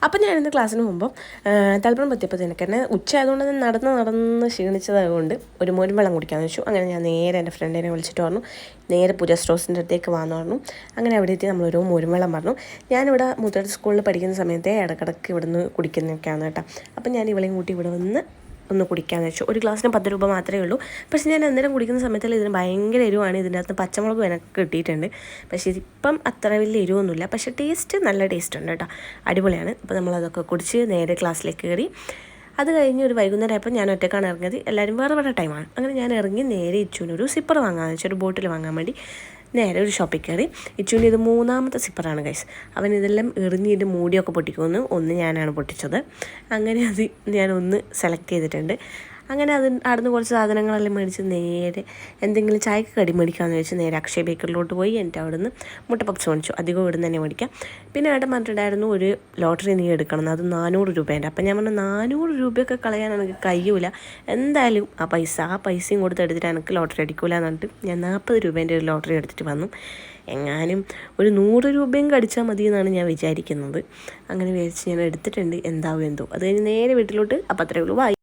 അപ്പം ഞാനിന്ന് ക്ലാസ്സിന് പോകുമ്പോൾ തലപ്പുറം പറ്റിയപ്പോൾ തന്നെ ഉച്ച ആയതുകൊണ്ട് തന്നെ നടന്ന് ക്ഷീണിച്ചതായതുകൊണ്ട് ഒരു മോരും വെള്ളം കുടിക്കാമെന്ന് വെച്ചു. അങ്ങനെ ഞാൻ നേരെ എൻ്റെ ഫ്രണ്ടിനെ വിളിച്ചിട്ട് പറഞ്ഞു, നേരെ പൂജ സ്റ്റോഴ്സിൻ്റെ അടുത്തേക്ക് വന്നു പറഞ്ഞു. അങ്ങനെ അവിടെ എത്തി നമ്മളൊരു മോരും വെള്ളം പറഞ്ഞു. ഞാനിവിടെ മുത്തൂറ്റ് സ്കൂളിൽ പഠിക്കുന്ന സമയത്തെ ഇടക്കിടക്ക് ഇവിടുന്ന് കുടിക്കുന്നൊക്കെയാണ് കേട്ടോ. അപ്പം ഞാൻ ഇവളെയും കൂട്ടി ഇവിടെ വന്ന് ഒന്ന് കുടിക്കാമെന്ന് വെച്ചു. ഒരു ഗ്ലാസ്സിന് 10 രൂപ മാത്രമേ ഉള്ളൂ. പക്ഷേ ഞാൻ അന്നേരം കുടിക്കുന്ന സമയത്തിൽ ഇതിന് ഭയങ്കര എരിവാണ്. ഇതിൻ്റെ അകത്ത് പച്ചമുളക് എനിക്ക് കിട്ടിയിട്ടുണ്ട്. പക്ഷേ ഇതിപ്പം അത്ര വലിയ എരിവൊന്നുമില്ല. പക്ഷേ ടേസ്റ്റ് നല്ല ടേസ്റ്റ് ഉണ്ട് കേട്ടോ, അടിപൊളിയാണ്. അപ്പോൾ നമ്മളതൊക്കെ കുടിച്ച് നേരെ ക്ലാസ്സിലേക്ക് കയറി. അത് കഴിഞ്ഞ് ഒരു വൈകുന്നേരം ആയപ്പോൾ ഞാൻ ഒറ്റക്കാണ് ഇറങ്ങിയത്. എല്ലാവരും വേറെ ടൈമാണ്. അങ്ങനെ ഞാൻ ഇറങ്ങി നേരെ ഇച്ചുവിനൊരു സിപ്പർ വാങ്ങാമെന്ന് വെച്ചാൽ ഒരു ബോട്ടിൽ വാങ്ങാൻ വേണ്ടി നേരെ ഒരു ഷോപ്പിൽ കയറി. ഇച്ചുവിൻ്റെ ഇത് 3ാമത്തെ സിപ്പറാണ് ഗൈസ്. അവൻ ഇതെല്ലാം എറിഞ്ഞിട്ട് മൂടിയൊക്കെ പൊട്ടിക്കുമെന്ന് ഒന്ന് ഞാനാണ് പൊട്ടിച്ചത്. അങ്ങനെ അത് ഞാനൊന്ന് സെലക്ട് ചെയ്തിട്ടുണ്ട്. അങ്ങനെ അവിടുന്ന് കുറച്ച് സാധനങ്ങളെല്ലാം മേടിച്ച് നേരെ എന്തെങ്കിലും ചായക്ക് കടി മേടിക്കാമെന്ന് വെച്ച് നേരെ അക്ഷയ ബേക്കറിലോട്ട് പോയി. എന്നിട്ട് അവിടുന്ന് മുട്ട പപ്സ് മേടിച്ചു. അധികം ഇവിടുന്ന് തന്നെ മേടിക്കാം. പിന്നെ ഏട്ടൻ പറഞ്ഞിട്ടുണ്ടായിരുന്നു ഒരു ലോട്ടറി നീ എടുക്കണം, അത് 400 രൂപേൻ്റെ. അപ്പം ഞാൻ പറഞ്ഞു 400 രൂപയൊക്കെ കളയാൻ എനിക്ക് കഴിയൂല, എന്തായാലും ആ പൈസയും കൊടുത്ത് എടുത്തിട്ട് എനിക്ക് ലോട്ടറി അടിക്കൂല എന്ന് പറഞ്ഞിട്ട് ഞാൻ 40 രൂപേൻ്റെ ഒരു ലോട്ടറി എടുത്തിട്ട് വന്നു. എങ്ങാനും ഒരു 100 രൂപയും കടിച്ചാൽ മതി എന്നാണ് ഞാൻ വിചാരിക്കുന്നത്. അങ്ങനെ വിചാരിച്ച് ഞാൻ എടുത്തിട്ടുണ്ട്, എന്താവും എന്തോ. അത് കഴിഞ്ഞ് നേരെ വീട്ടിലോട്ട്. അപ്പം അത്രയേ ഉള്ളൂ.